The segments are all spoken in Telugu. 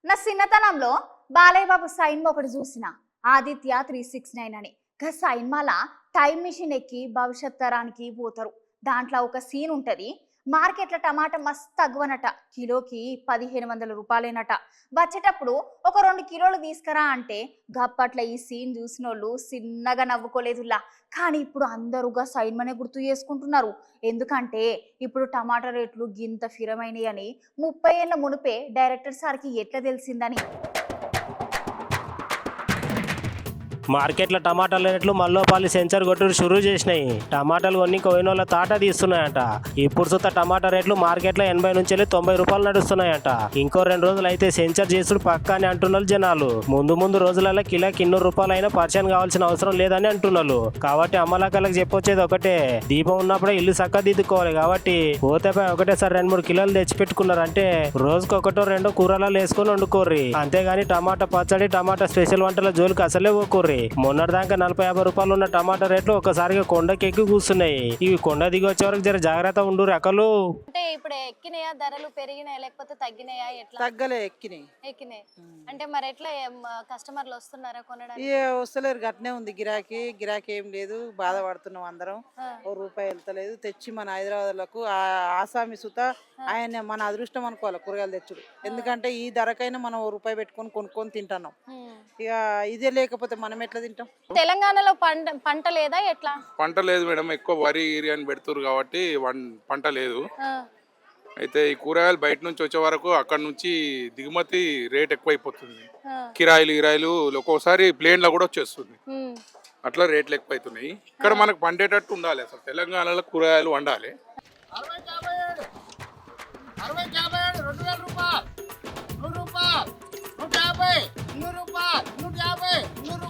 నా చిన్నతనంలో బాలయ్య బాబు సైన్మా ఒకటి చూసిన ఆదిత్య 369 అని. గా సైన్మాల టైం మిషన్ ఎక్కి భవిష్యత్ తరానికి పోతారు. దాంట్లో ఒక సీన్ ఉంటది. మార్కెట్ల టమాటా మస్తు తగ్గువనట, కిలోకి 1500 రూపాయలేనట. వచ్చేటప్పుడు ఒక 2 కిలోలు తీసుకురా అంటే గప్పట్ల ఈ సీన్ చూసినోళ్ళు చిన్నగా నవ్వుకోలేదులా. కానీ ఇప్పుడు అందరుగా సైన్మానే గుర్తు చేసుకుంటున్నారు. ఎందుకంటే ఇప్పుడు టమాటా రేట్లు గింత ఫిరమైనవి అని 30 ఏళ్ల మునిపే డైరెక్టర్ సార్కి ఎట్లా తెలిసిందని. మార్కెట్లో టమాటాల రేట్లు మల్లోపల్లి సెంచర్ కొట్టుడు షురూ చేసినాయి. టమాటాలు కొన్ని కోయినోళ్ళ తాట తీస్తున్నాయంట. ఇప్పుడు సుత టమాటా రేట్లు మార్కెట్లో 80 నుంచి 90 రూపాయలు నడుస్తున్నాయంట. ఇంకో 2 రోజులు అయితే సెంచర్ చేసుడు పక్కా అని అంటున్నారు జనాలు. ముందు రోజులలో కిలోకి 200 రూపాయలు అయినా పరిచయం కావాల్సిన అవసరం లేదని అంటున్నారు. కాబట్టి అమ్మలక్కలకు చెప్పొచ్చేది ఒకటే, దీపం ఉన్నప్పుడే ఇల్లు చక్కగా దిద్దుకోవాలి. కాబట్టి పోతేపై ఒకటేసారి 2-3 కిలోలు తెచ్చి పెట్టుకున్నారంటే రోజుకు 1-2 కూరలలో వేసుకొని వండుకోర్రి. అంతేగాని టమాటా పచ్చడి, టమాటా స్పెషల్ వంటల జోలికి అసలే పోకోర్రి. మొన్నటిదాకా 40-50 రూపాయలు ఉన్న టమాటా రేట్లు ఒక్కసారిగా కొండకెక్కి కూర్చున్నాయి. ఇవి కొండ దిగి వచ్చే వరకు జర జాగ్రత్త ఉండు రకలు. అంటే ఇప్పుడు ఎక్కినాయా, ధరలు పెరిగినాయా లేకపోతే తగ్గినాయా? ఎట్లా తగ్గలే, ఎక్కినాయి అంటే మరి ఎట్లా కస్టమర్లు వస్తున్నారా కొనడానికి? వస్తలేరు, గట్నే ఉంది గిరాకీ ఏం లేదు. బాధపడుతున్నాం అందరం. ఓ రూపాయి వెళ్తలేదు. తెచ్చి మన హైదరాబాద్లకు ఆసామి సుత ఆయన మన అదృష్టం అనుకోవాలి కూరగాయలు తెచ్చుడు. ఎందుకంటే ఈ ధరకైనా మనం ఓ రూపాయి పెట్టుకొని కొనుక్కొని తింటున్నాం. ఇక ఇదే లేకపోతే మనం ఎట్లా తింటాం? తెలంగాణలో పంట లేదా? ఎట్లా పంట లేదు మేడం, ఎక్కువ వరి అని పెడుతురు కాబట్టి పంట లేదు. అయితే ఈ కూరగాయలు బయట నుంచి వచ్చే వరకు అక్కడ నుంచి దిగుమతి రేట్ ఎక్కువైపోతుంది. కిరాయిలు ఒక్కోసారి ప్లేన్ లో కూడా వచ్చేస్తుంది. అట్లా రేట్లు ఎక్కువైతున్నాయి. ఇక్కడ మనకు పండేటట్టు ఉండాలి. అసలు తెలంగాణలో కూరగాయలు వండాలి. 50 60 70 80 90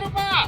రూపాయలు.